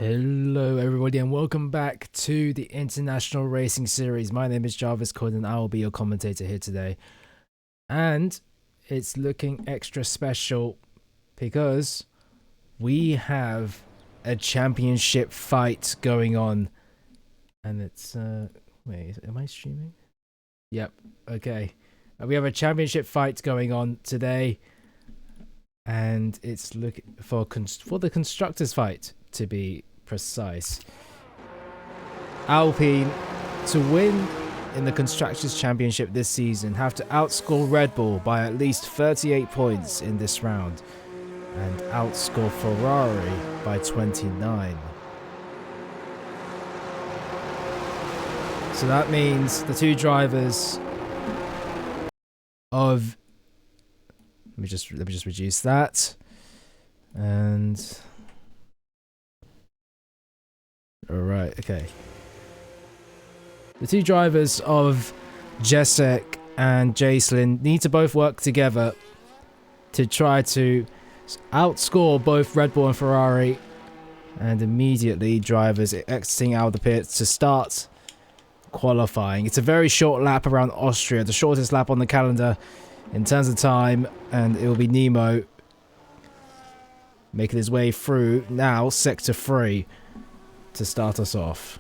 Hello everybody and welcome back to the International Racing Series. My name is Jarvis Cod and I will be your commentator here today. And it's looking extra special because we have a championship fight going on. And it's, wait, am I streaming? Yep, okay. We have a championship fight going on today. And it's looking for the constructors fight, to be precise. Alpine, to win in the Constructors' Championship this season, have to outscore Red Bull by at least 38 points in this round and outscore Ferrari by 29. So that means the two drivers of... Let me just reduce that. And... Alright, okay. The two drivers of Jacek and Jacelyn need to both work together to try to outscore both Red Bull and Ferrari, and immediately drivers exiting out of the pits to start qualifying. It's a very short lap around Austria, the shortest lap on the calendar in terms of time, and it will be Nemo making his way through now sector 3 to start us off.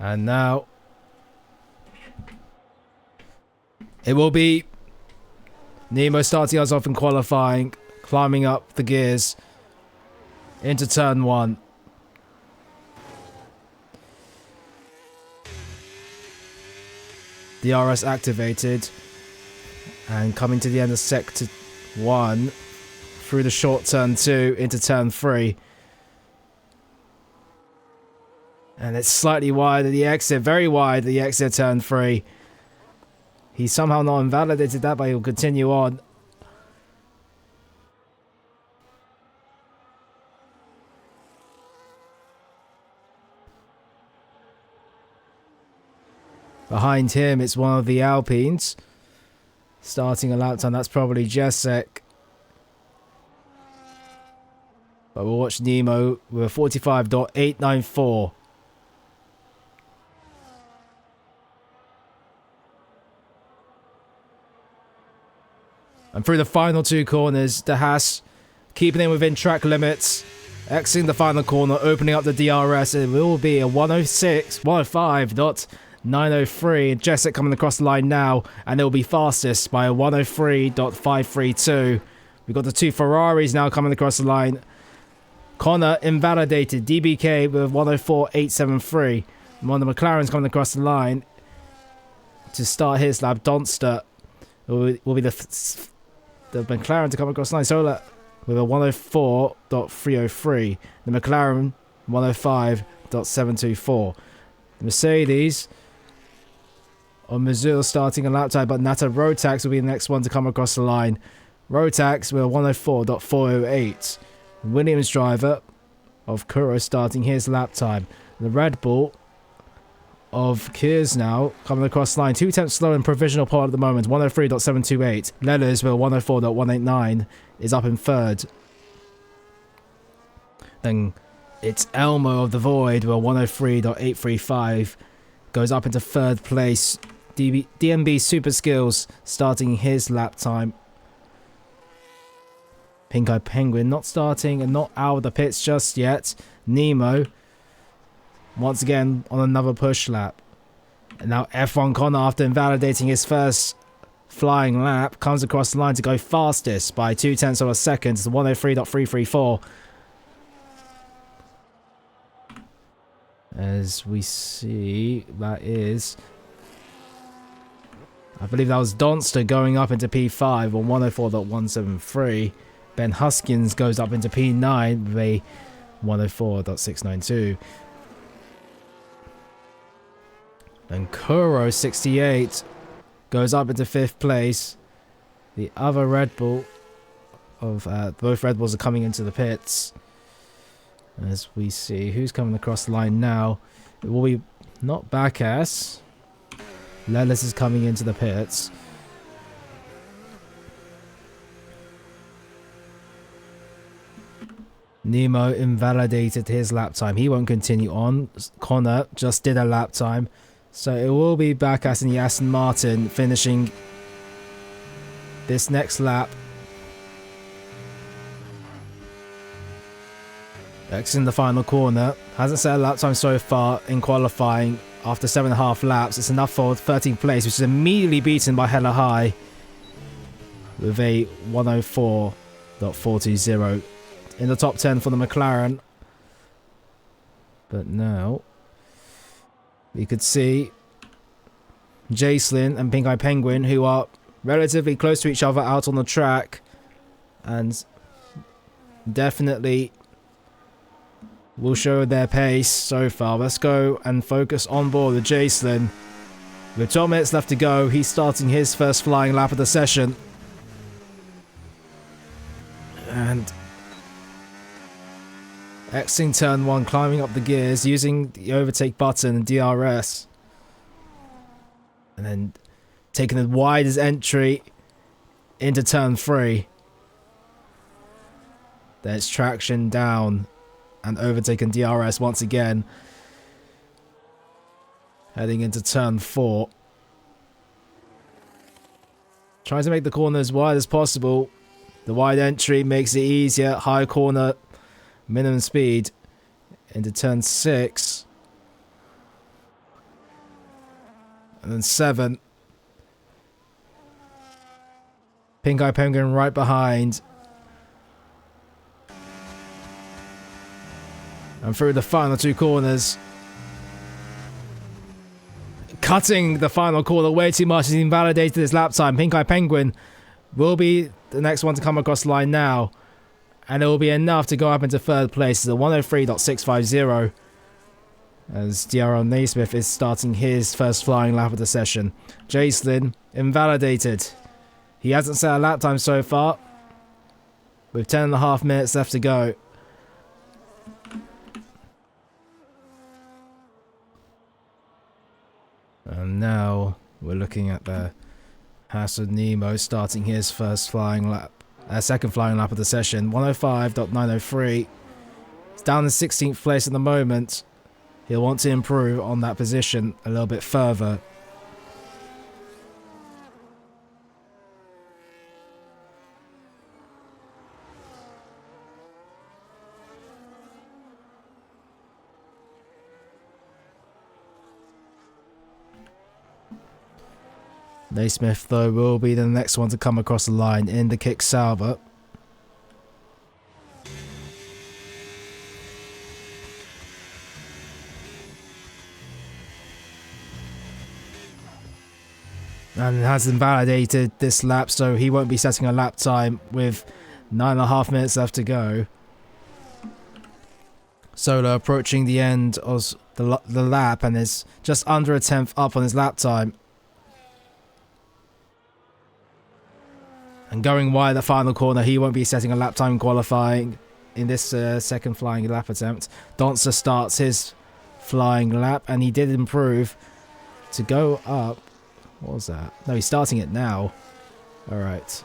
And now it will be Nemo starting us off in qualifying, climbing up the gears into turn 1. The IRS activated. And coming to the end of sector 1, through the short turn 2 into turn 3. And it's slightly wide at the exit, very wide at the exit turn 3. He's somehow not invalidated that, but he'll continue on. Behind him, it's one of the Alpines. Starting a lap time, that's probably Jacek. But we'll watch Nemo with a 45.894. And through the final two corners, De Haas keeping him within track limits. Exiting the final corner, opening up the DRS. It will be a 105.903. Jacek coming across the line now, and it will be fastest by a 103.532. We've got the two Ferraris now coming across the line. Connor invalidated. DBK with 104.873. One of the McLaren's coming across the line to start his lap. Donster will be the McLaren to come across the line. Sola with a 104.303. The McLaren 105.724. The Mercedes on Missoula starting a lap time, but Nata Rotax will be the next one to come across the line. Rotax with a 104.408. Williams driver of Kuro starting his lap time. The Red Bull of Kiers now coming across the line. 2 tenths slow in provisional pole at the moment. 103.728. Lellers with a 104.189 is up in third. Then it's Elmo of the Void with a 103.835. Goes up into third place. DMB Super Skills starting his lap time. Pink Eye Penguin not starting and not out of the pits just yet. Nemo once again on another push lap. And now F1 Connor, after invalidating his first flying lap, comes across the line to go fastest by 2 tenths of a second. It's 103.334. As we see, that is... I believe that was Donster going up into P5 on 104.173. Ben Huskins goes up into P9 with a 104.692. And Kuro 68 goes up into 5th place. The other Red Bull of both Red Bulls are coming into the pits. As we see who's coming across the line now. It will be not Backass. Lellis is coming into the pits. Nemo invalidated his lap time. He won't continue on. Connor just did a lap time. So it will be back as in the Aston Martin finishing this next lap. Exiting the final corner. Hasn't set a lap time so far in qualifying after 7.5 laps. It's enough for 13th place, which is immediately beaten by Hella High with a 104.420 in the top 10 for the McLaren. But now we could see Jacelyn and Pink Eye Penguin, who are relatively close to each other out on the track, and definitely will show their pace so far. Let's go and focus on board with Jacelyn. With 12 minutes left to go, he's starting his first flying lap of the session. And exiting turn 1, climbing up the gears, using the overtake button and DRS. And then taking the widest entry into turn 3. There's traction down and overtaken DRS once again. Heading into turn 4. Trying to make the corner as wide as possible. The wide entry makes it easier. High corner, minimum speed into turn 6. And then 7. Pink Eye Penguin right behind. And through the final 2 corners. Cutting the final corner way too much. He's invalidated his lap time. Pink Eye Penguin will be the next one to come across the line now. And it will be enough to go up into 3rd place. It's a 103.650. As DRL Naismith is starting his first flying lap of the session. Jacelyn invalidated. He hasn't set a lap time so far. With 10.5 minutes left to go. And now we're looking at the Hassel Nemo starting his first flying lap. Second flying lap of the session. 105.903. He's down in 16th place at the moment. He'll want to improve on that position a little bit further. Naismith, though, will be the next one to come across the line in the Kick Sauber. And has invalidated this lap, so he won't be setting a lap time with 9.5 minutes left to go. Solo approaching the end of the lap and is just under a 10th up on his lap time. And going wide the final corner, he won't be setting a lap time qualifying in this second flying lap attempt. Donster starts his flying lap, and he did improve to go up. What was that? No, he's starting it now. Alright.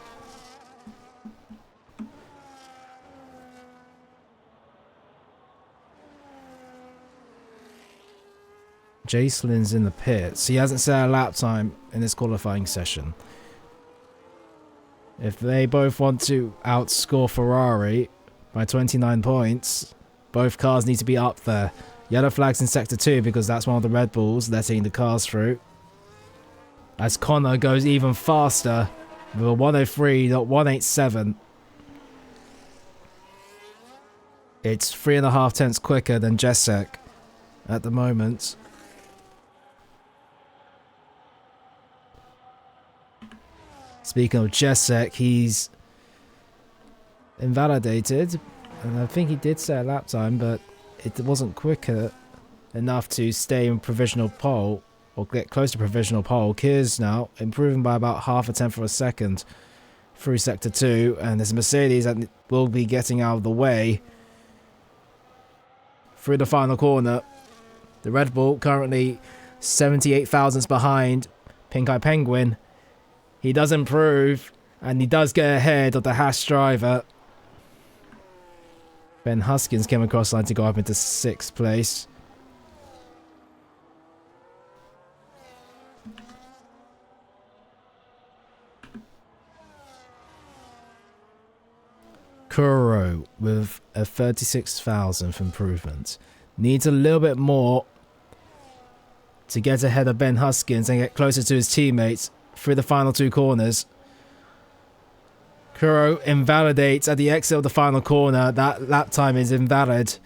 Jacelyn's in the pits. He hasn't set a lap time in this qualifying session. If they both want to outscore Ferrari by 29 points, both cars need to be up there. Yellow flag's in Sector 2 because that's one of the Red Bulls letting the cars through. As Connor goes even faster with a 103.187. It's 3.5 tenths quicker than Jessek at the moment. Speaking of Jessek, he's invalidated, and I think he did set a lap time, but it wasn't quicker enough to stay in provisional pole, or get close to provisional pole. Kears now improving by about 0.5 tenth of a second through Sector 2, and there's a Mercedes that will be getting out of the way through the final corner. The Red Bull currently 78 thousandths behind Pink Eye Penguin. He does improve, and he does get ahead of the Haas driver. Ben Huskins came across the line to go up into 6th place. Kuro with a 36,000th improvement. Needs a little bit more to get ahead of Ben Huskins and get closer to his teammates through the final 2 corners. Kuro invalidates at the exit of the final corner. That lap time is invalid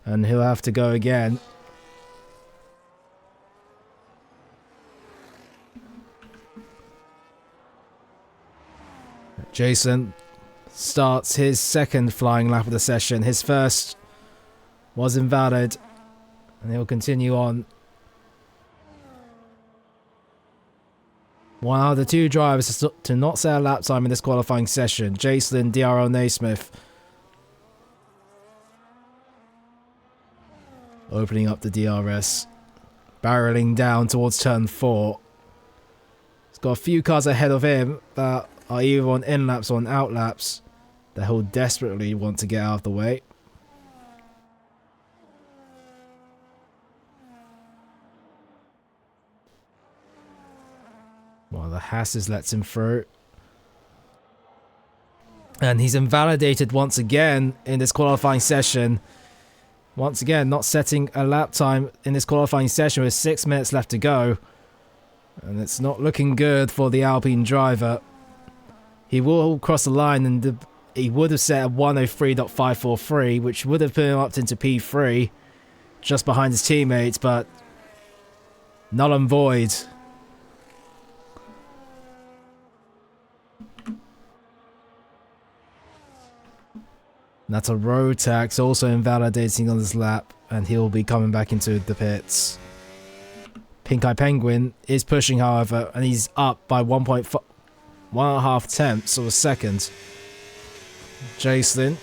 and he'll have to go again. Jason starts his 2nd flying lap of the session. His first was invalid and he'll continue on. One out of the 2 drivers to not set a lap time in this qualifying session. Jason DRL Naismith opening up the DRS, barreling down towards turn 4. He's got a few cars ahead of him that are either on in laps or on out laps that he'll desperately want to get out of the way. Well, the Hasses lets him through. And he's invalidated once again in this qualifying session. Once again, not setting a lap time in this qualifying session with 6 minutes left to go. And it's not looking good for the Alpine driver. He will cross the line and he would have set a 103.543, which would have put him up into P3, just behind his teammates, but null and void. That's a road tax, also invalidating on this lap, and he'll be coming back into the pits. Pink Eye Penguin is pushing, however, and he's up by 1.5 tenths of a second. Jason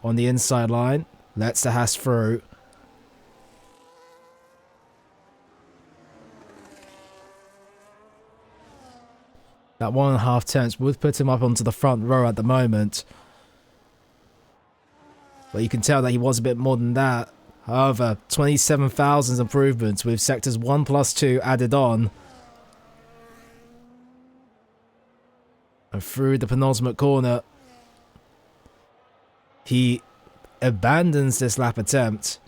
on the inside line lets the Haas through. That 1.5 tenths would put him up onto the front row at the moment. But you can tell that he was a bit more than that. However, 27,000 improvements with sectors 1 plus 2 added on. And through the penultimate corner, he abandons this lap attempt.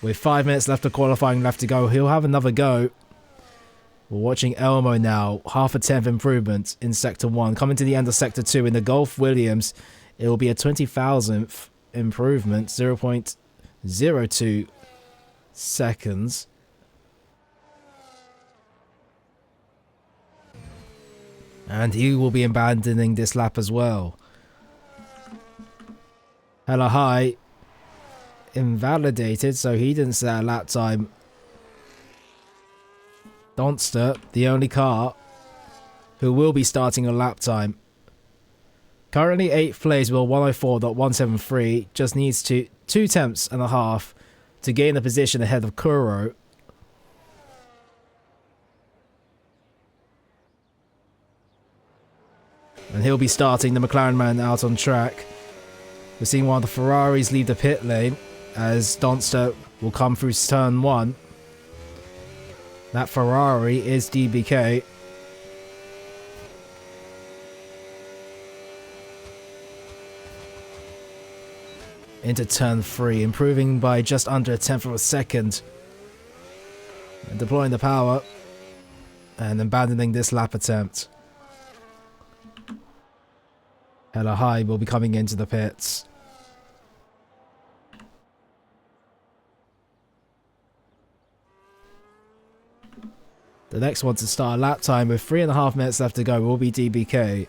With 5 minutes left of qualifying left to go, he'll have another go. We're watching Elmo now, half a tenth improvement in sector 1. Coming to the end of sector 2 in the Gulf Williams, it will be a 20,000th improvement, 0.02 seconds. And he will be abandoning this lap as well. Hella High invalidated, so he didn't set a lap time. Donster, the only car who will be starting a lap time. Currently 8th place with 104.173, just needs 2 tenths and a half to gain a position ahead of Kuro. And he'll be starting the McLaren man out on track. We're seeing one of the Ferraris leave the pit lane as Donster will come through turn 1. That Ferrari is DBK. Into turn 3, improving by just under a tenth of a second. And deploying the power and abandoning this lap attempt. Hella High will be coming into the pits. The next one to start a lap time with 3.5 minutes left to go will be DBK.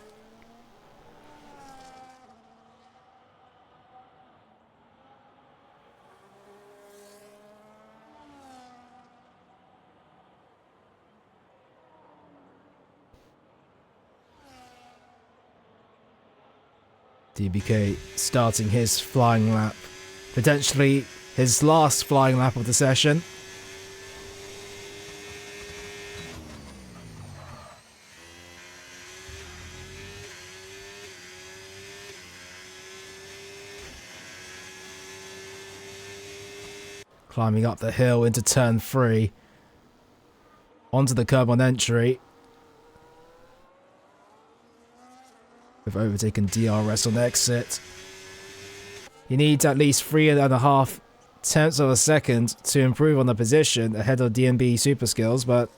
DBK starting his flying lap. Potentially his last flying lap of the session. Climbing up the hill into turn 3. Onto the curb on entry. We've overtaken DRS on exit. He needs at least 3.5 tenths of a second to improve on the position ahead of DMB Super Skills, but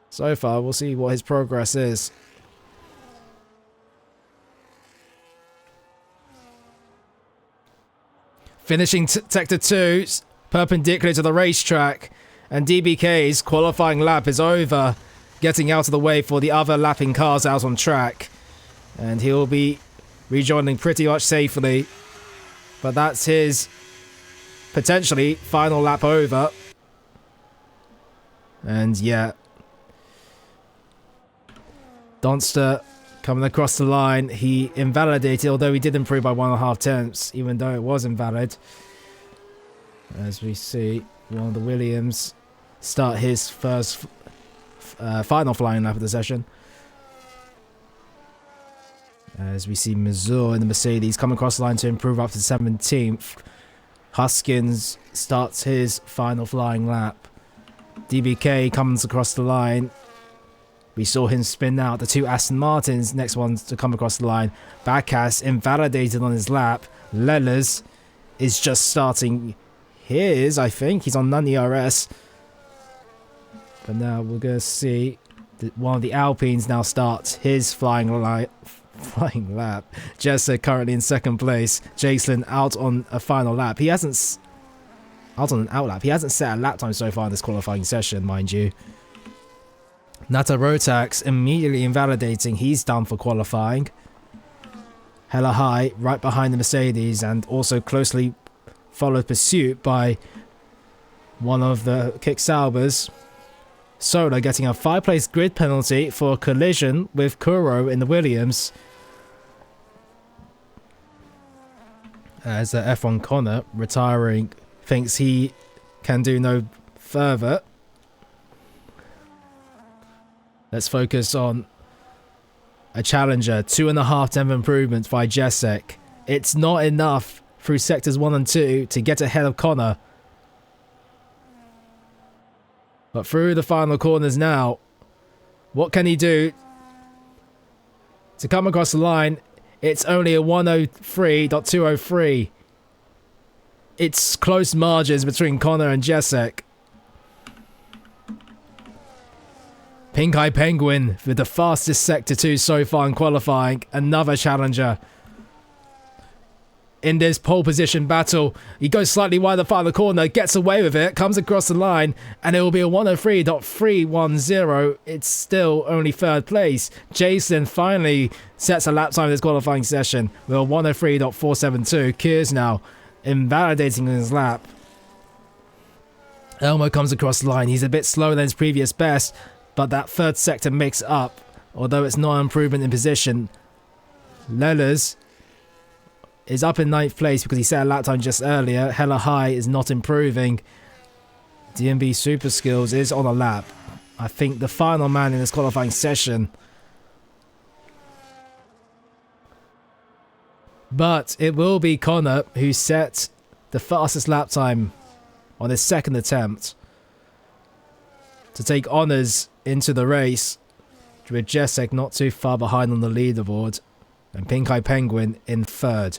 so far we'll see what his progress is. Finishing Sector 2, perpendicular to the racetrack, and DBK's qualifying lap is over, getting out of the way for the other lapping cars out on track. And he'll be rejoining pretty much safely. But that's his potentially final lap over. And yeah, Donster coming across the line. He invalidated, although he did improve by 1.5 tenths, even though it was invalid. As we see, one of the Williams start his first final flying lap of the session. As we see Mazur in the Mercedes come across the line to improve up to 17th. Huskins starts his final flying lap. DBK comes across the line. We saw him spin out. The two Aston Martins, next ones to come across the line. Backas invalidated on his lap. Lellers is just starting his, I think. He's on non-IRS. But now we're going to see that one of the Alpines now starts his flying lap. Jesser currently in second place. Jason out on a final lap. He hasn't... out on an out lap. He hasn't set a lap time so far in this qualifying session, mind you. Nata Rotax immediately invalidating. He's done for qualifying. Hella high, right behind the Mercedes, and also closely followed pursuit by one of the Kick Saubers. Sola getting a 5-place grid penalty for a collision with Kuro in the Williams. As the F1 Connor, retiring, thinks he can do no further. Let's focus on a challenger. 2.5 tenth improvements by Jesek. It's not enough through sectors 1 and 2 to get ahead of Connor. But through the final corners now, what can he do to come across the line? It's only a 103.203. It's close margins between Connor and Jesek. Pink Eye Penguin with the fastest Sector 2 so far in qualifying. Another challenger. In this pole position battle, he goes slightly wide the final corner, gets away with it, comes across the line, and it will be a 103.310. It's still only third place. Jason finally sets a lap time in this qualifying session with a 103.472. Kears now invalidating his lap. Elmo comes across the line. He's a bit slower than his previous best, but that third sector makes up, although it's not an improvement in position. Lellers is up in 9th place because he set a lap time just earlier. Hella High is not improving. DMB Super Skills is on a lap. I think the final man in this qualifying session. But it will be Connor who set the fastest lap time on his second attempt to take honours into the race, with Jesek not too far behind on the leaderboard and Pink Eye Penguin in third.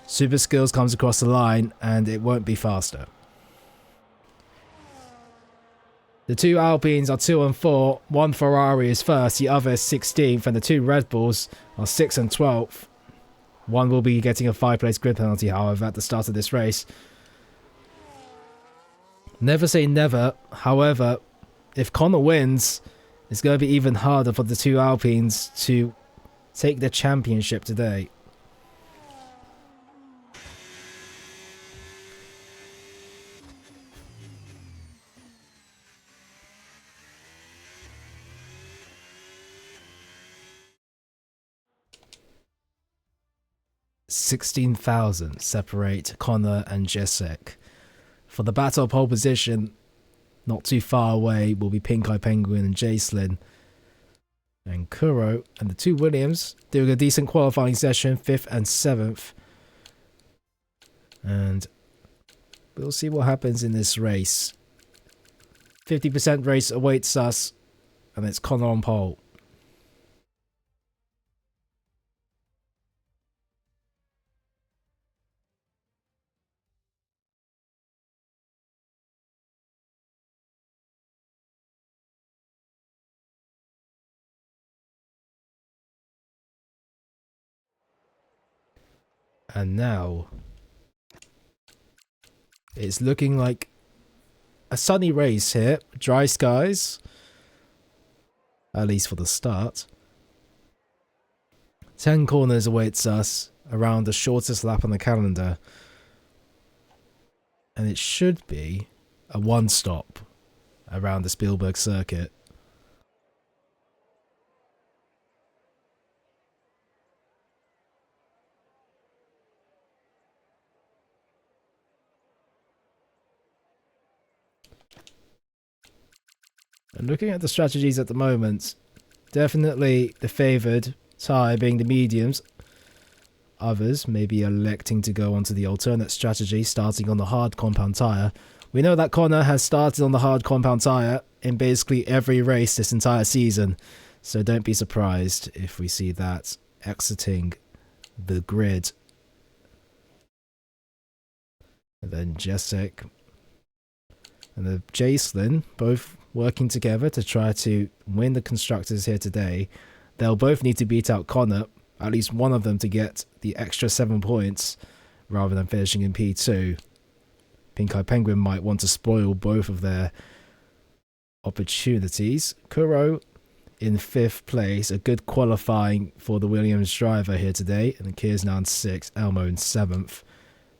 Super Skills comes across the line and it won't be faster. The two Alpines are 2 and 4. One Ferrari is first, the other is 16th, and the two Red Bulls are 6th and 12th. One will be getting a 5-place grid penalty, however, at the start of this race. Never say never. However, if Connor wins, it's going to be even harder for the two Alpines to take the championship today. $16,000 separate Connor and Jesek. For the battle of pole position, not too far away will be Pink Eye Penguin and Jacelyn. And Kuro and the two Williams doing a decent qualifying session, 5th and 7th. And We'll see what happens in this race. 50% race awaits us, and it's Connor on pole. And now, it's looking like a sunny race here. Dry skies, at least for the start. 10 corners awaits us around the shortest lap on the calendar. And it should be a one-stop around the Spielberg circuit. And looking at the strategies at the moment, definitely the favoured tyre being the mediums. Others may be electing to go onto the alternate strategy, starting on the hard compound tyre. We know that Connor has started on the hard compound tyre in basically every race this entire season, so don't be surprised if we see that exiting the grid. And then Jessic and the Jacelyn both working together to try to win the constructors here today. They'll both need to beat out Connor, at least one of them, to get the extra 7 points rather than finishing in P2. Pink Eye Penguin might want to spoil both of their opportunities. Kuro in 5th place, a good qualifying for the Williams driver here today, and Kiers now in 6th, Elmo in 7th.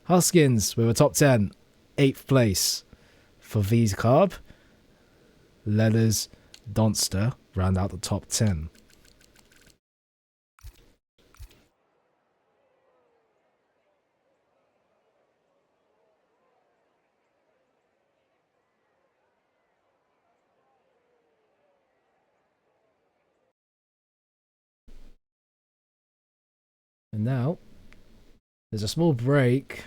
Huskins with a top 10, 8th place for V's Carb. Lellers, Donster round out the top 10. And now, there's a small break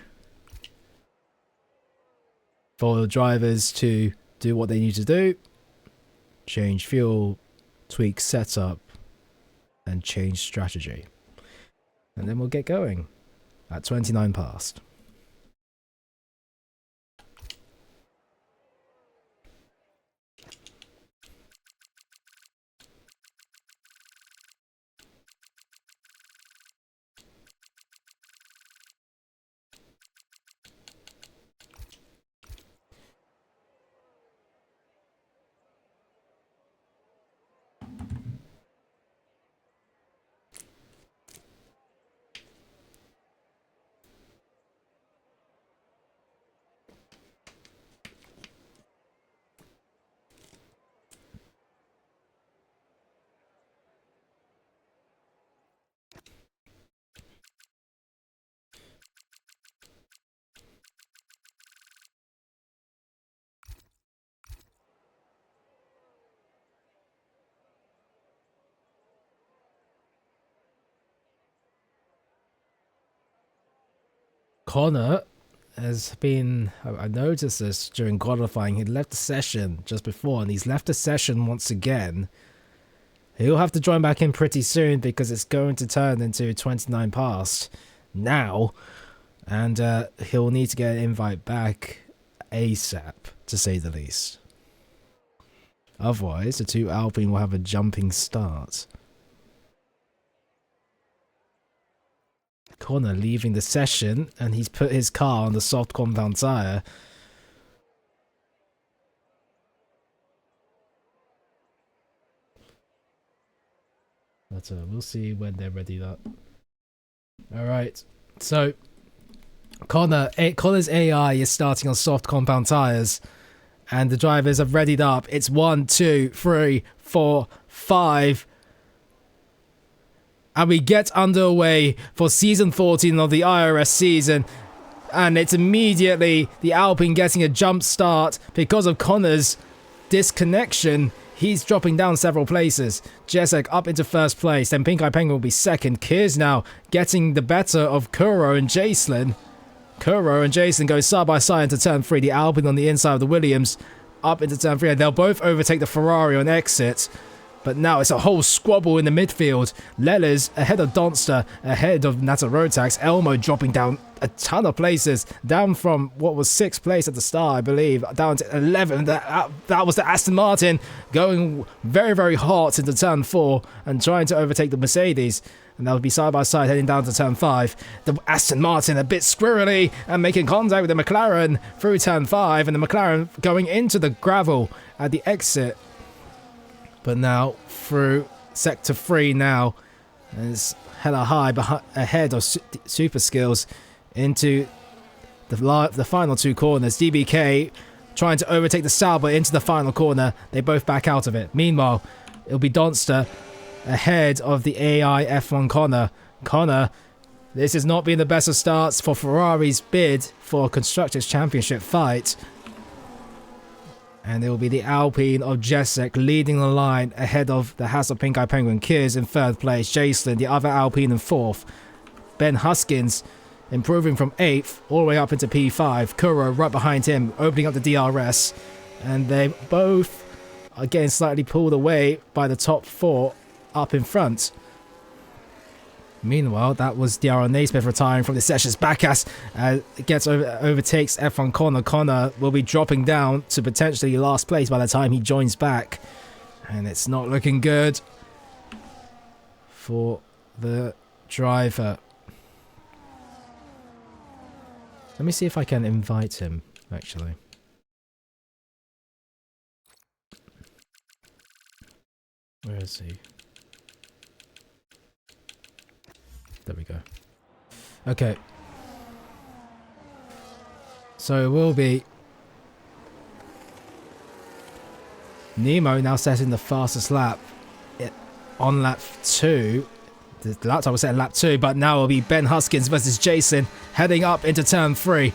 for the drivers to do what they need to do. Change fuel, tweak setup, and change strategy. And then we'll get going at 29 past. Connor has been, I noticed this during qualifying, he left the session just before, and he's left the session once again. He'll have to join back in pretty soon because it's going to turn into 29 past now, and he'll need to get an invite back ASAP, to say the least. Otherwise, the two Alpine will have a jumping start. Connor leaving the session, and he's put his car on the soft compound tyre. But we'll see when they're ready up. Alright, so Connor's AI is starting on soft compound tyres, and the drivers have readied up. It's 1, 2, 3, 4, 5. And we get underway for season 14 of the IRS season. And it's immediately the Alpine getting a jump start because of Connor's disconnection. He's dropping down several places. Jessic up into 1st place. Then Pink Eye Penguin will be 2nd. Kiers now getting the better of Kuro and Jacelyn. Kuro and Jason go side by side into turn 3. The Alpine on the inside of the Williams up into turn 3. And they'll both overtake the Ferrari on exit. But now it's a whole squabble in the midfield. Lellers ahead of Donster, ahead of Nata Rotax. Elmo dropping down a ton of places. Down from what was 6th place at the start, I believe, down to 11. That was the Aston Martin going very, very hot into turn 4 and trying to overtake the Mercedes. And that would be side by side heading down to turn 5. The Aston Martin a bit squirrely and making contact with the McLaren through turn 5. And the McLaren going into the gravel at the exit. But now through sector 3 now, is hella high ahead of Super Skills into the final 2 corners. DBK trying to overtake the Sauber into the final corner. They both back out of it. Meanwhile, it'll be Donster ahead of the AI F1 Connor. Connor, this has not been the best of starts for Ferrari's bid for a Constructors' Championship fight. And it will be the Alpine of Jacek leading the line ahead of the Hassel Pink Eye Penguin Kids in 3rd place. Jason, the other Alpine, in 4th. Ben Huskins improving from 8th all the way up into P5. Kuro right behind him, opening up the DRS. And they both are getting slightly pulled away by the top 4 up in front. Meanwhile, that was Darren Naismith retiring from the sessions. Backass overtakes F1 Connor. Connor will be dropping down to potentially last place by the time he joins back. And it's not looking good for the driver. Let me see if I can invite him, actually. Where is he? There we go. Okay. So it will be Nemo now setting the fastest lap on lap 2. The laptop was set in lap 2, but now it'll be Ben Huskins versus Jason heading up into turn 3.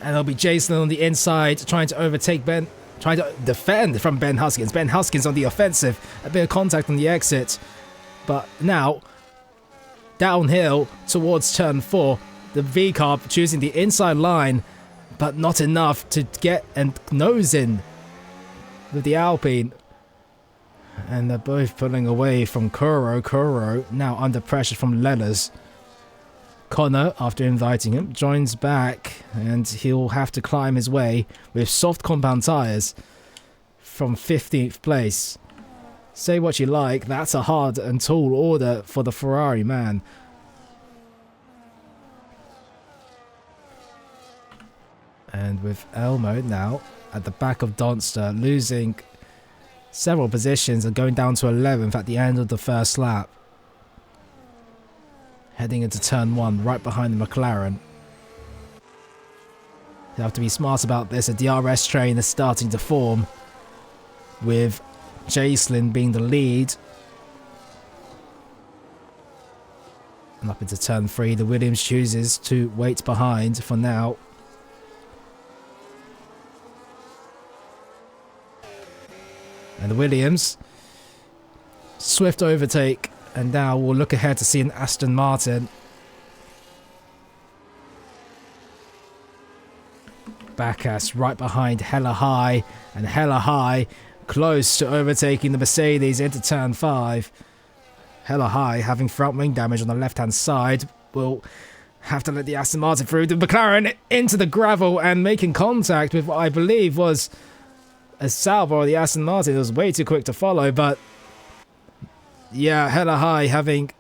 And it'll be Jason on the inside trying to overtake Ben, trying to defend from Ben Huskins. Ben Huskins on the offensive. A bit of contact on the exit. But now downhill towards turn 4, the V-car choosing the inside line, but not enough to get and nose in with the Alpine. And they're both pulling away from Kuro. Kuro now under pressure from Lellers. Connor, after inviting him, joins back, and he'll have to climb his way with soft compound tyres from 15th place. Say what you like, that's a hard and tall order for the Ferrari man. And with Elmo now at the back of Donster, losing several positions and going down to 11th at the end of the first lap. Heading into turn 1, right behind the McLaren. You have to be smart about this. A DRS train is starting to form, with Jacelyn being the lead. And up into turn 3, the Williams chooses to wait behind for now. And the Williams, swift overtake, and now we'll look ahead to see an Aston Martin. Backass right behind Hella High, and Hella High close to overtaking the Mercedes into turn 5. Hella High having front wing damage on the left hand side will have to let the Aston Martin through. The McLaren into the gravel and making contact with what I believe was a Sauber or the Aston Martin. It was way too quick to follow, but yeah, Hella High having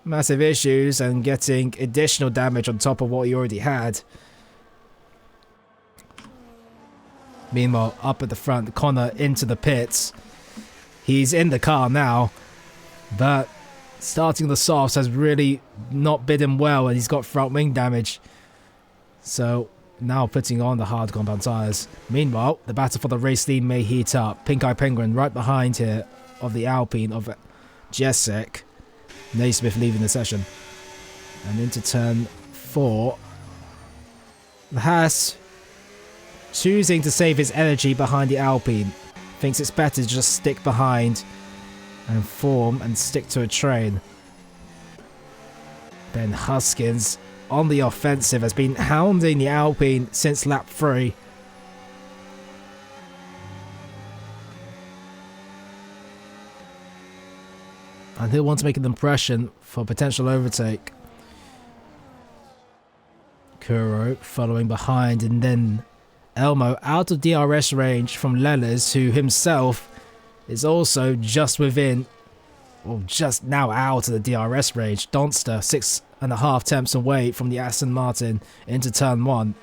massive issues and getting additional damage on top of what he already had. Meanwhile, up at the front, Connor into the pits. He's in the car now, but starting the softs has really not bid him well, and he's got front wing damage. So now putting on the hard compound tyres. Meanwhile, the battle for the race lead may heat up. Pink Eye Penguin right behind here of the Alpine of Jacek. Naismith leaving the session. And into turn 4. The Haas choosing to save his energy behind the Alpine. Thinks it's better to just stick behind and form and stick to a train. Ben Huskins on the offensive, has been hounding the Alpine since lap 3. And he'll want to make an impression for potential overtake. Kuro following behind, and then Elmo out of DRS range from Lellers, who himself is also just within, or just now out of the DRS range. Donster 6.5 tenths away from the Aston Martin into turn 1.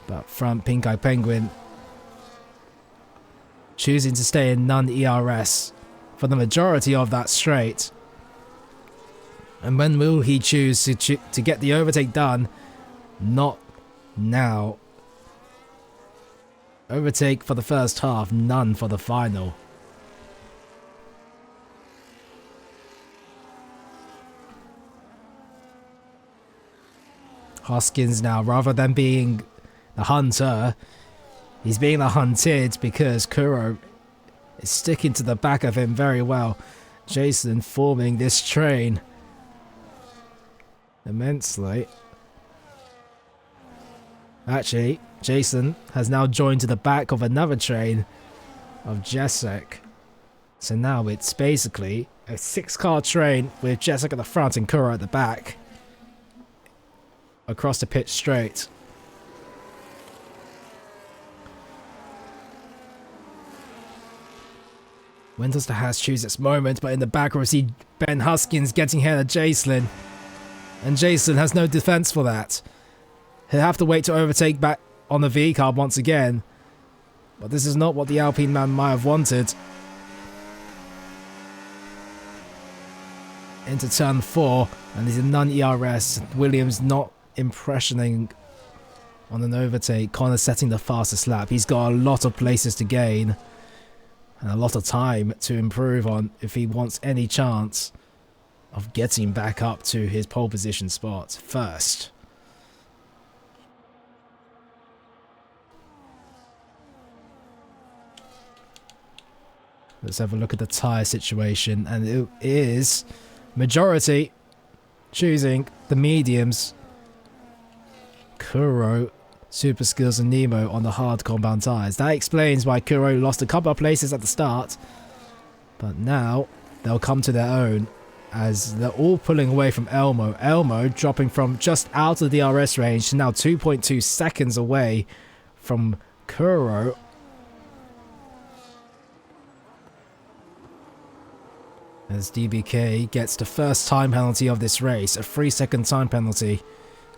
But front Pink Eye Penguin choosing to stay in non-ERS for the majority of that straight. And when will he choose to get the overtake done? Not now. Overtake for the first half, none for the final. Hoskins now, rather than being the hunter, he's being the hunted because Kuro is sticking to the back of him very well. Jason forming this train immensely. Actually, Jason has now joined to the back of another train of Jacek. So now it's basically a 6-car train with Jacek at the front and Kuro at the back. Across the pitch straight. When does the Haas choose its moment? But in the back we see Ben Huskins getting ahead of Jason. And Jason has no defense for that. He'll have to wait to overtake back on the V-car once again. But this is not what the Alpine man might have wanted. Into turn 4, and there's a non-ERS. Williams not impressioning on an overtake. Connor setting the fastest lap. He's got a lot of places to gain and a lot of time to improve on if he wants any chance of getting back up to his pole position spot first. Let's have a look at the tyre situation, and it is majority choosing the mediums. Kuro, Super Skills and Nemo on the hard compound tyres. That explains why Kuro lost a couple of places at the start, but now they'll come to their own as they're all pulling away from Elmo. Elmo dropping from just out of the DRS range to now 2.2 seconds away from Kuro. As DBK gets the first time penalty of this race, a 3-second time penalty.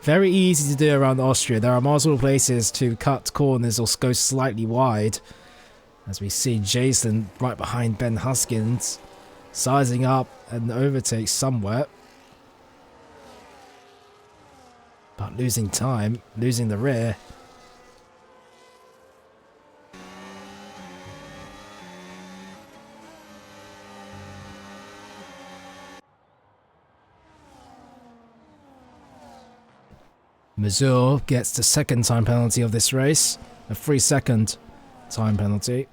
Very easy to do around Austria. There are multiple places to cut corners or go slightly wide. As we see Jason right behind Ben Huskins, sizing up and overtake somewhere. But losing time, losing the rear. Mazur gets the second time penalty of this race, a 3-second time penalty.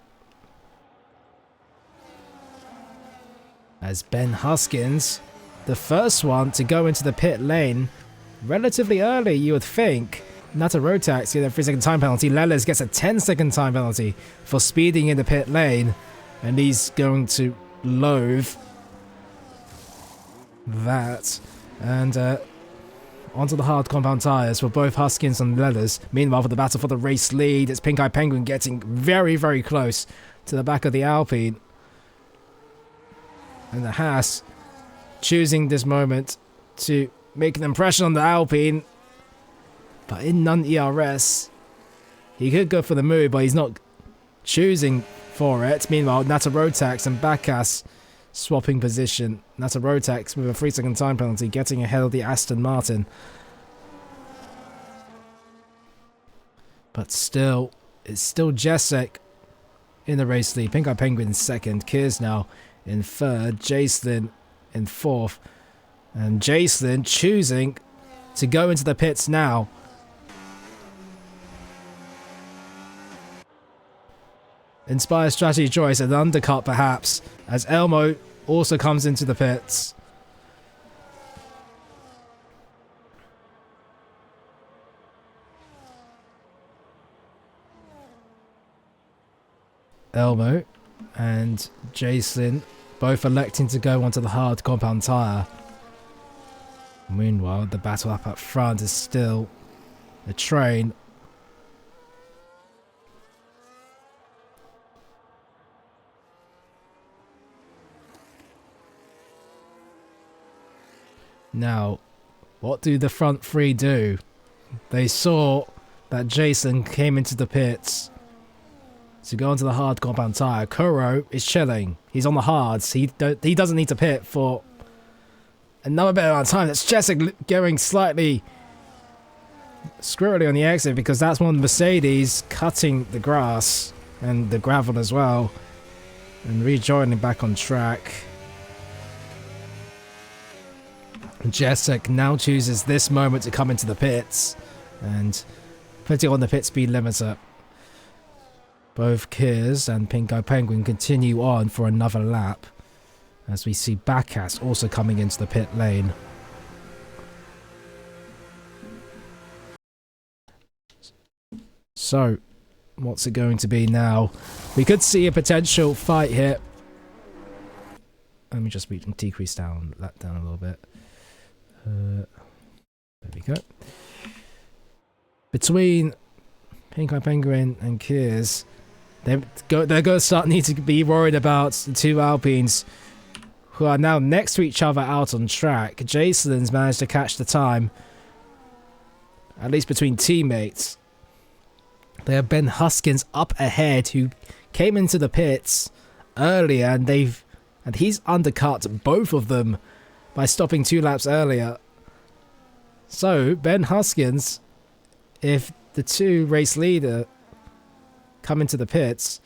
As Ben Huskins, the first one to go into the pit lane relatively early, you would think. Nata Rotax gets a 3-second time penalty. Lellers gets a 10-second time penalty for speeding in the pit lane, and he's going to loathe that. And onto the hard compound tyres for both Huskins and Lellers. Meanwhile, for the battle for the race lead, it's Pink Eye Penguin getting very, very close to the back of the Alpine. And the Haas choosing this moment to make an impression on the Alpine. But in non-ERS, he could go for the move, but he's not choosing for it. Meanwhile, Nata Rotax and Bacchus swapping position. Nata Rotax with a 3-second time penalty, getting ahead of the Aston Martin. But still, it's still Jacek in the race lead. Pink Eye Penguin in second. Kiers now in third. Jason in fourth. And Jason choosing to go into the pits now. Inspired strategy choice, an undercut perhaps, as Elmo also comes into the pits. Elmo and Jason both electing to go onto the hard compound tyre. Meanwhile, the battle up at front is still the train. Now, what do the front three do? They saw that Jason came into the pits to go onto the hard compound tyre. Kuro is chilling. He's on the hards. He doesn't need to pit for another bit of time. That's Jessica going slightly squirrely on the exit because that's one of the Mercedes cutting the grass and the gravel as well and rejoining back on track. Jessic now chooses this moment to come into the pits and putting on the pit speed limiter. Both Kiers and Pink Eye Penguin continue on for another lap as we see Bacchus also coming into the pit lane. So, what's it going to be now? We could see a potential fight here. Let me just decrease that down a little bit. There we go. Between Pink Eye Penguin and Kiers, they're going to need to be worried about the two Alpines who are now next to each other out on track. Jason's managed to catch the time, at least between teammates. They have Ben Huskins up ahead, who came into the pits earlier, and he's undercut both of them by stopping 2 laps earlier. So Ben Huskins, if the two race leader come into the pits,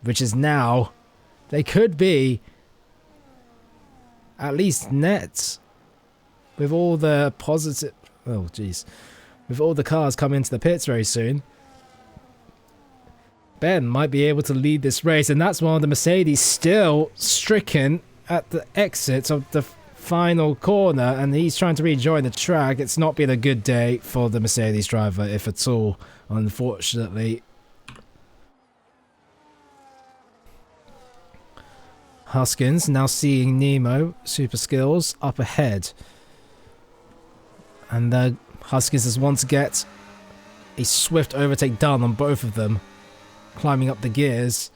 which is now, they could be at least net with all the positive. Oh, jeez. With all the cars coming into the pits very soon, Ben might be able to lead this race, and that's one of the Mercedes still stricken at the exit of the final corner, and he's trying to rejoin the track. It's not been a good day for the Mercedes driver, if at all, unfortunately. Huskins now seeing Nemo super skills up ahead, and Huskins has wants to get a swift overtake done on both of them, climbing up the gears.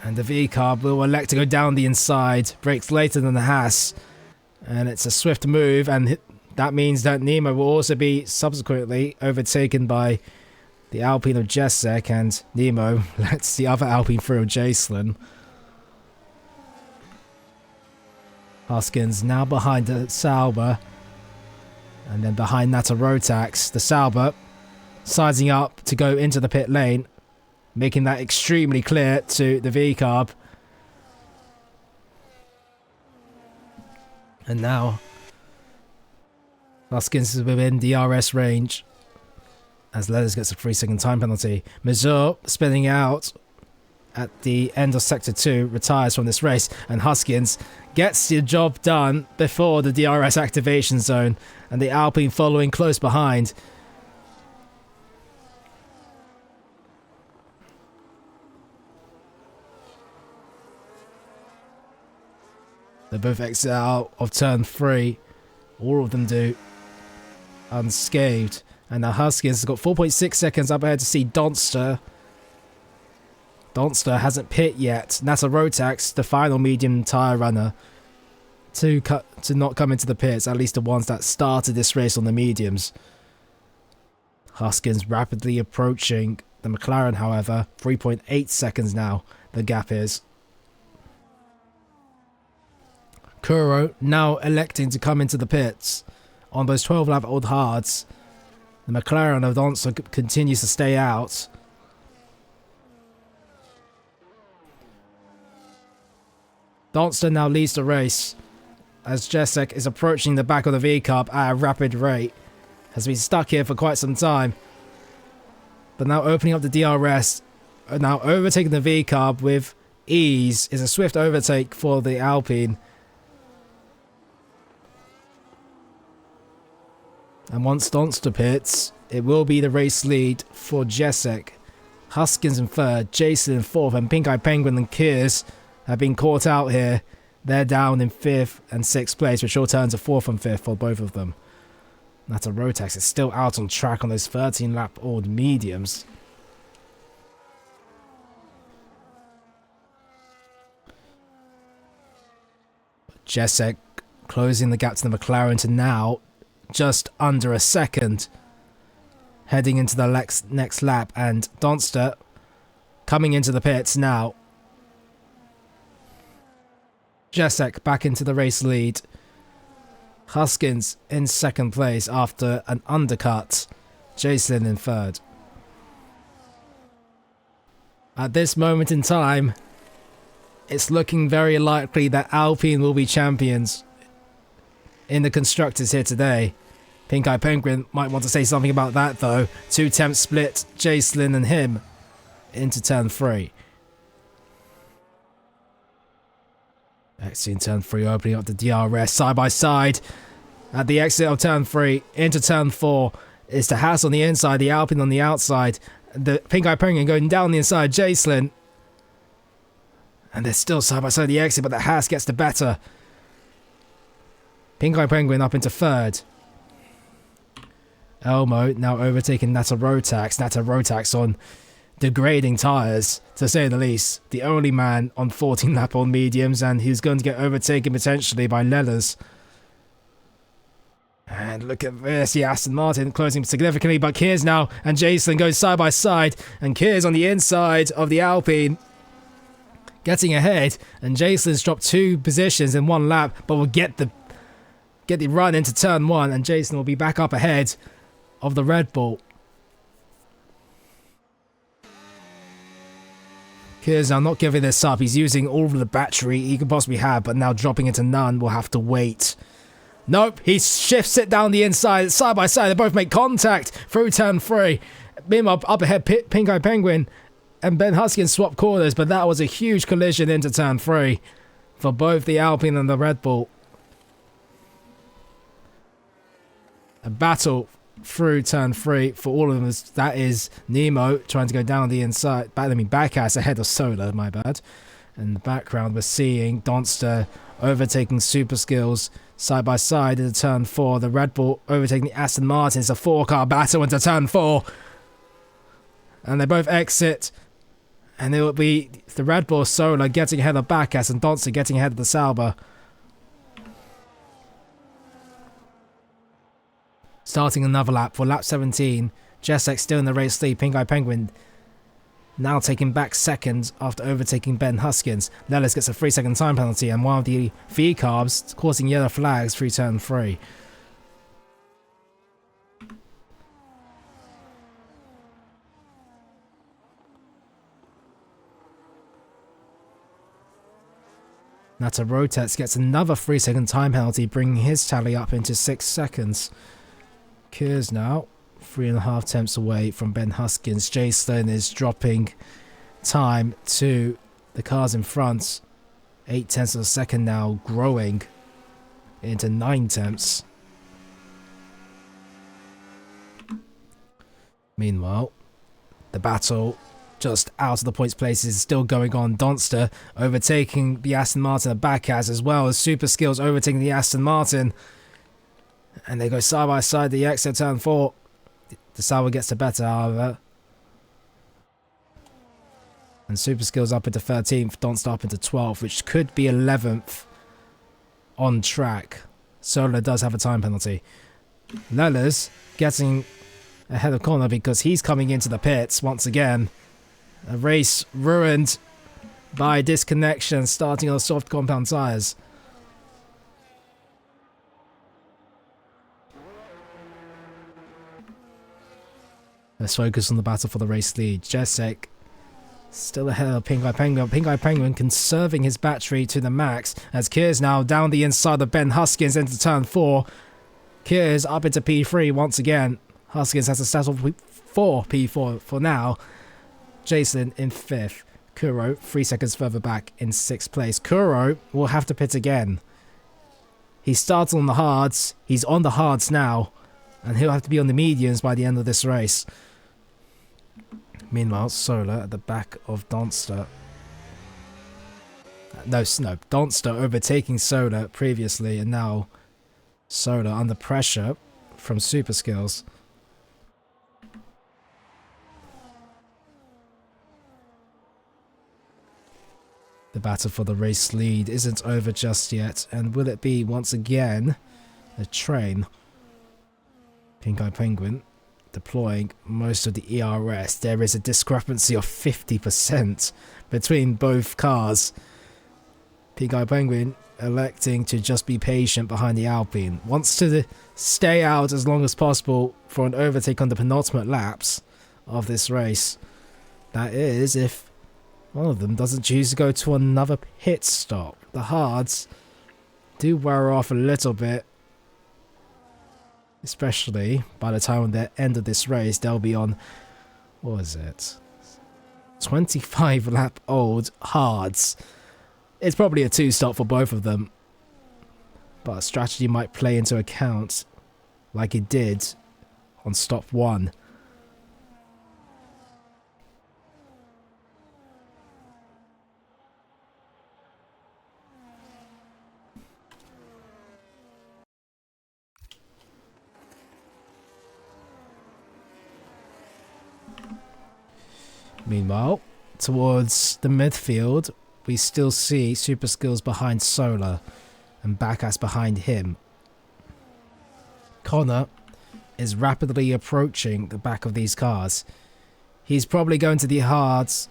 And the V-Carb will elect to go down the inside, brakes later than the Haas, and it's a swift move, and that means that Nemo will also be subsequently overtaken by the Alpine of Jessek, and Nemo lets the other Alpine through, Jacelyn. Huskins now behind the Sauber, and then behind that a Rotax. The Sauber sizing up to go into the pit lane, making that extremely clear to the V-Carb. And now Huskins is within DRS range as Leathers gets a 3-second time penalty. Mazur spinning out at the end of Sector 2 retires from this race, and Huskins gets the job done before the DRS activation zone, and the Alpine following close behind. They both exit out of turn 3. All of them do, unscathed. And now Huskins has got 4.6 seconds up ahead to see Donster. Donster hasn't pit yet. Nasa Rotax, the final medium tyre runner, to not come into the pits, at least the ones that started this race on the mediums. Huskins rapidly approaching the McLaren, however. 3.8 seconds now, the gap is. Kuro now electing to come into the pits on those 12-lap-old hards. The McLaren of Donster continues to stay out. Donster now leads the race as Jessek is approaching the back of the V-Carb at a rapid rate. Has been stuck here for quite some time, but now opening up the DRS, now overtaking the V-Carb with ease. It's a swift overtake for the Alpine. And once Donster pits, it will be the race lead for Jesek. Huskins in third, Jason in fourth, and Pink Eye Penguin and Kiers have been caught out here. They're down in fifth and sixth place, which all turns to fourth and fifth for both of them. That's a Rotax. It's still out on track on those 13-lap old mediums. Jesek closing the gap to the McLaren to now just under a second. Heading into the next lap, and Donster coming into the pits now. Jesek back into the race lead. Huskins in second place after an undercut. Jason in third. At this moment in time, it's looking very likely that Alpine will be champions in the constructors here today. Pink Eye Penguin might want to say something about that though. 2-temp split, Jacelyn and him into turn 3. Exit in turn 3, opening up the DRS side by side. At the exit of turn 3, into turn 4, is the Haas on the inside, the Alpine on the outside. The Pink Eye Penguin going down the inside, Jacelyn. And they're still side by side the exit, but the Haas gets the better. Pink Eye Penguin up into third. Elmo now overtaking Nata Rotax. Nata Rotax on degrading tyres, to say the least. The only man on 14 lap on mediums, and he's going to get overtaken potentially by Lellers. And look at this, the Aston Martin closing significantly, but Kiers now and Jason goes side by side, and Kiers on the inside of the Alpine getting ahead, and Jason's dropped 2 positions in 1 lap, but will get the run into turn 1, and Jason will be back up ahead of the Red Bull. Kiers now not giving this up. He's using all of the battery he could possibly have, but now dropping into none. Will have to wait. Nope, he shifts it down the inside, side by side. They both make contact through turn 3. Meanwhile, up ahead, Pink Eye Penguin and Ben Huskins swap corners, but that was a huge collision into turn 3 for both the Alpine and the Red Bull. A battle through turn 3 for all of them. That is Nemo trying to go down the inside. Backass ahead of Solar, my bad. In the background, we're seeing Donster overtaking Super Skills side by side into turn 4. The Red Bull overtaking the Aston Martin. It's a 4-car battle into turn 4. And they both exit. And it will be the Red Bull Solar getting ahead of Backass and Donster getting ahead of the Sauber. Starting another lap for lap 17. Jesek still in the race lead. Pink Eye Penguin now taking back second after overtaking Ben Huskins. Lellis gets a 3-second time penalty, and one of the V-carbs causing yellow flags through turn 3. Nata Rotax gets another 3-second time penalty, bringing his tally up into 6 seconds. Kiers now 3.5 tenths away from Ben Huskins. Jason is dropping time to the cars in front. 8 tenths of a second now, growing into 9 tenths. Meanwhile, the battle just out of the points places is still going on. Donster overtaking the Aston Martin at Backass, as well as Super Skills overtaking the Aston Martin. And they go side by side, the exit turn 4. The Sauber gets the better, however. And Super Skills up into 13th, Donster up into 12th, which could be 11th on track. Solar does have a time penalty. Lellers getting ahead of Connor because he's coming into the pits once again. A race ruined by disconnection starting on soft compound tyres. Let's focus on the battle for the race lead. Jesek still ahead of Pink Eye Penguin. Pink Eye Penguin conserving his battery to the max as Kiers now down the inside of Ben Huskins into turn 4. Kiers up into P3 once again. Huskins has to settle for P4 for now. Jason in 5th. Kuro 3 seconds further back in 6th place. Kuro will have to pit again. He starts on the hards. He's on the hards now. And he'll have to be on the mediums by the end of this race. Meanwhile, Solar at the back of Donster. No, Donster overtaking Solar previously, and now Solar under pressure from Super Skills. The battle for the race lead isn't over just yet, and will it be once again a train? Pink Eye Penguin deploying most of the ERS. There is a discrepancy of 50% between both cars. Pink Eye Penguin electing to just be patient behind the Alpine. Wants to stay out as long as possible for an overtake on the penultimate laps of this race. That is, if one of them doesn't choose to go to another pit stop. The hards do wear off a little bit. Especially by the time of the end of this race, they'll be on, what was it? 25 lap old hards. It's probably a 2-stop for both of them. But strategy might play into account like it did on stop 1. Meanwhile, towards the midfield, we still see Super Skills behind Solar and Backass behind him. Connor is rapidly approaching the back of these cars. He's probably going to the hards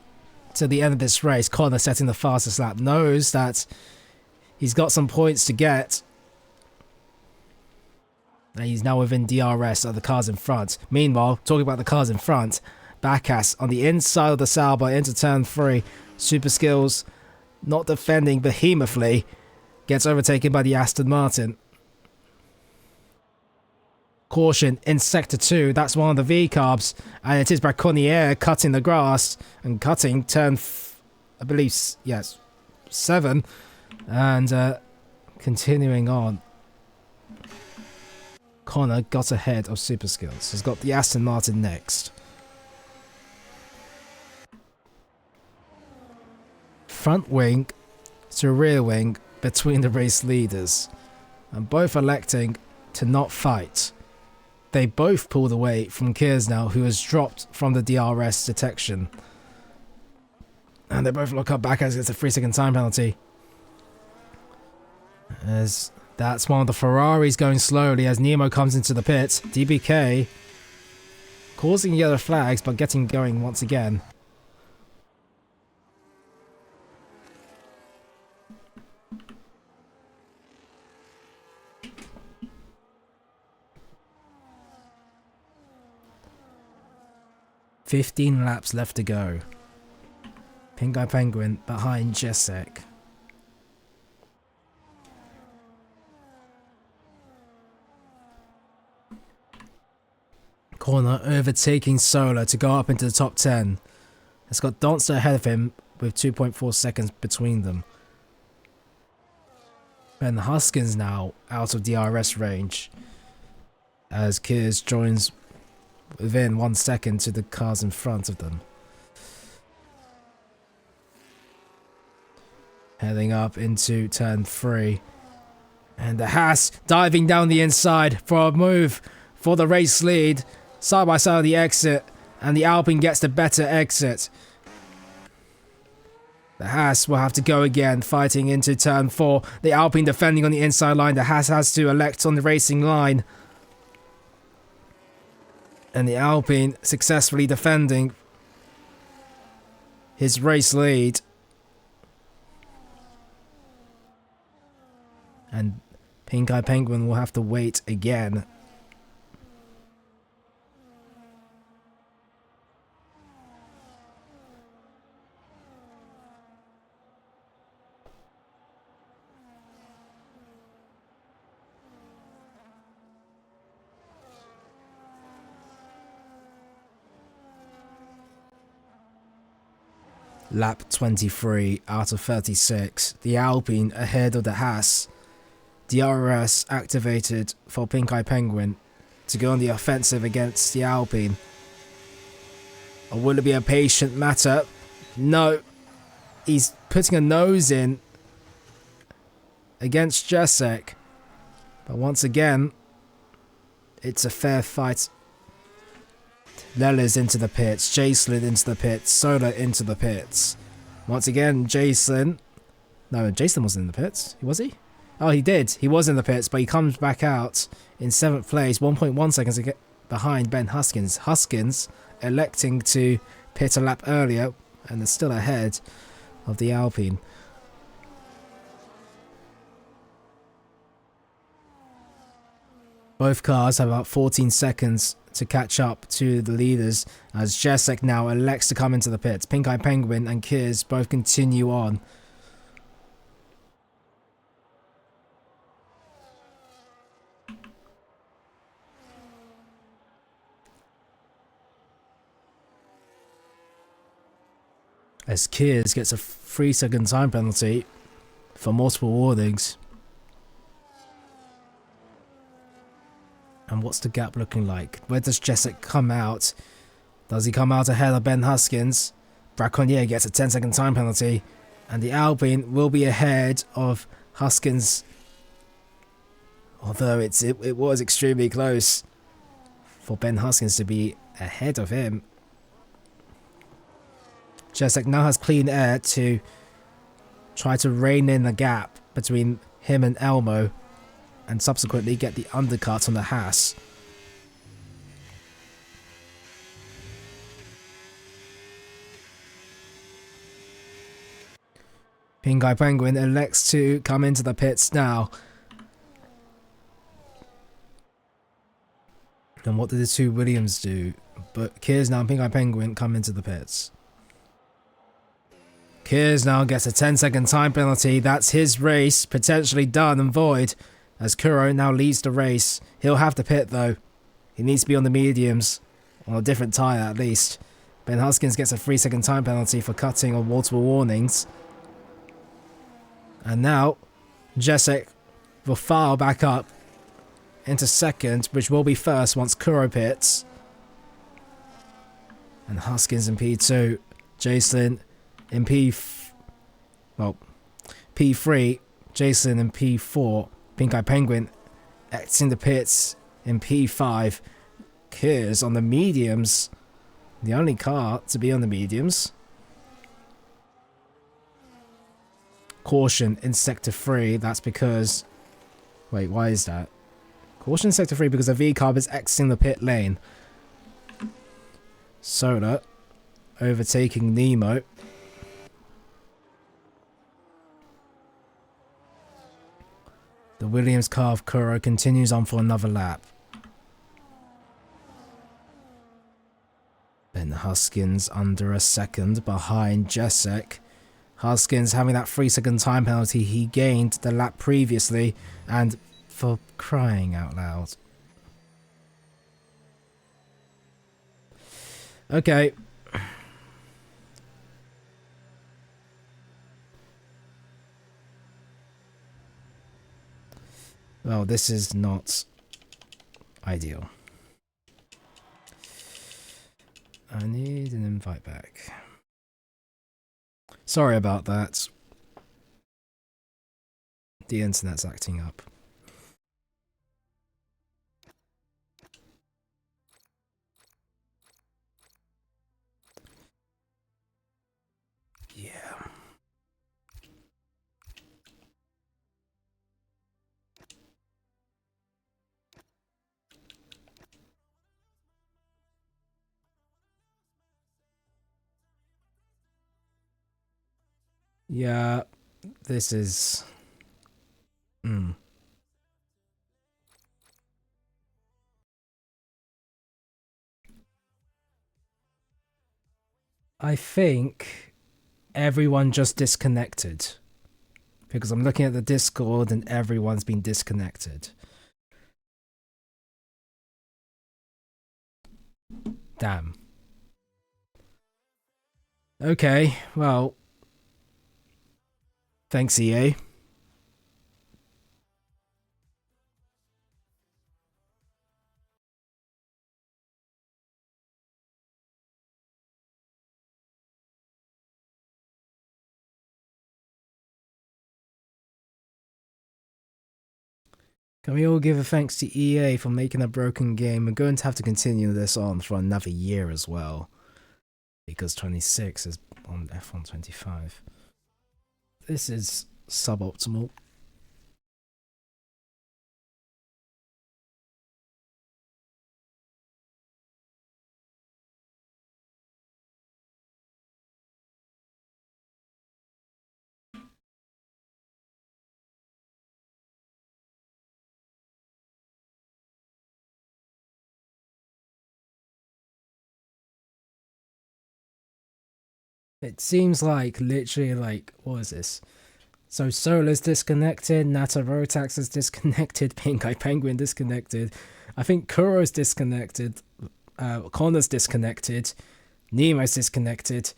to the end of this race. Connor, setting the fastest lap, knows that he's got some points to get. And he's now within DRS of the cars in front. Meanwhile, talking about the cars in front, Backass on the inside of the Sauber into turn 3. Super Skills not defending behemothly. Gets overtaken by the Aston Martin. Caution in sector 2. That's one of the V-carbs. And it is Braconnier cutting the grass. And cutting turn, I believe, yes, 7. And continuing on. Connor got ahead of Super Skills. He's got the Aston Martin next. Front wing to rear wing between the race leaders, and both electing to not fight. They both pulled away from Kears now, who has dropped from the DRS detection, and they both look up back as it's a 3-second time penalty, as that's one of the Ferraris going slowly as Nemo comes into the pit. DBK causing yellow flags but getting going once again. "15 laps left to go. Pink Eye Penguin behind Jessic. Corner overtaking Solar to go up into the top 10. Has got Donster ahead of him with 2.4 seconds between them. Ben Huskins now out of DRS range as Kears joins within 1 second to the cars in front of them. Heading up into turn 3. And the Haas diving down the inside for a move for the race lead. Side by side of the exit. And the Alpine gets the better exit. The Haas will have to go again, fighting into turn 4. The Alpine defending on the inside line. The Haas has to elect on the racing line. And the Alpine successfully defending his race lead. And Pink Eye Penguin will have to wait again. Lap 23 out of 36. The Alpine ahead of the Haas. The IRS activated for Pink Eye Penguin to go on the offensive against the Alpine. Or will it be a patient matter? No. He's putting a nose in against Jesek. But once again, it's a fair fight. Lela's into the pits, Jacelyn into the pits, Solar into the pits. Once again, Jacelyn. No, Jacelyn wasn't in the pits. Was he? Oh, he did. He was in the pits, but he comes back out in 7th place, 1.1 seconds behind Ben Huskins. Huskins electing to pit a lap earlier and is still ahead of the Alpine. Both cars have about 14 seconds to catch up to the leaders as Jesek now elects to come into the pits. Pink Eye Penguin and Kiers both continue on. As Kiers gets a 3-second time penalty for multiple warnings. And what's the gap looking like? Where does Jesek come out? Does he come out ahead of Ben Huskins? Braconnier gets a 10-second time penalty. And the Alpine will be ahead of Huskins. Although it was extremely close for Ben Huskins to be ahead of him. Jesek now has clean air to try to rein in the gap between him and Elmo and subsequently get the undercut on the Haas. Pink Eye Penguin elects to come into the pits now. And what did the two Williams do? But Kiers now and Pink Eye Penguin come into the pits. Kiers now gets a 10-second time penalty. That's his race potentially done and void. As Kuro now leads the race. He'll have to pit though. He needs to be on the mediums. On a different tyre at least. Ben Huskins gets a 3-second time penalty for cutting on multiple warnings. And now, Jesek will file back up into second, which will be first once Kuro pits. And Huskins in P2. Jacelyn in P3. Jacelyn in P4. Pink Eye Penguin exiting the pits in P5. Kiers on the mediums. The only car to be on the mediums. Caution in Sector 3. That's because... Wait, why is that? Caution in Sector 3 because the V-Carb is exiting the pit lane. Solar overtaking Nemo. The Williams car of Kuro continues on for another lap. Ben Huskins under a second behind Jesek. Huskins having that 3-second time penalty he gained the lap previously, and for crying out loud. Okay. Well, this is not ideal. I need an invite back. Sorry about that. The internet's acting up. Yeah. Yeah, this is... I think everyone just disconnected. Because I'm looking at the Discord and everyone's been disconnected. Damn. Okay, well, thanks, EA. Can we all give a thanks to EA for making a broken game? We're going to have to continue this on for another year as well, because 26 is on F1 25. This is suboptimal. It seems like literally like, what is this? So Solar's disconnected, Nata Rotax is disconnected, Pink Eye Penguin disconnected. I think Kuro's disconnected, Connor's disconnected, Nemo's disconnected,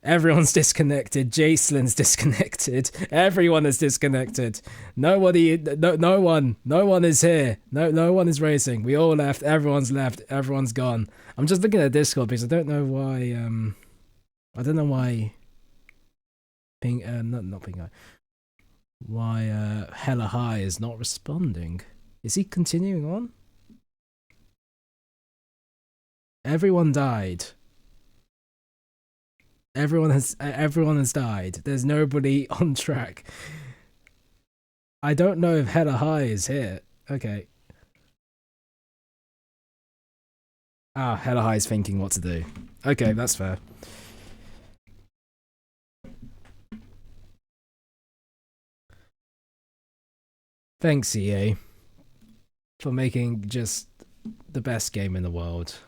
everyone's disconnected, Jacelin's disconnected, everyone is disconnected. No one is here. No one is racing. We all left, everyone's left, everyone's gone. I'm just looking at Discord because I don't know why Pink not Pink Eye. Why Hella High is not responding. Is he continuing on? Everyone died. Everyone has died. There's nobody on track. I don't know if Hella High is here. Okay. Ah, Hella High is thinking what to do. Okay, that's fair. Thanks, EA, for making just the best game in the world.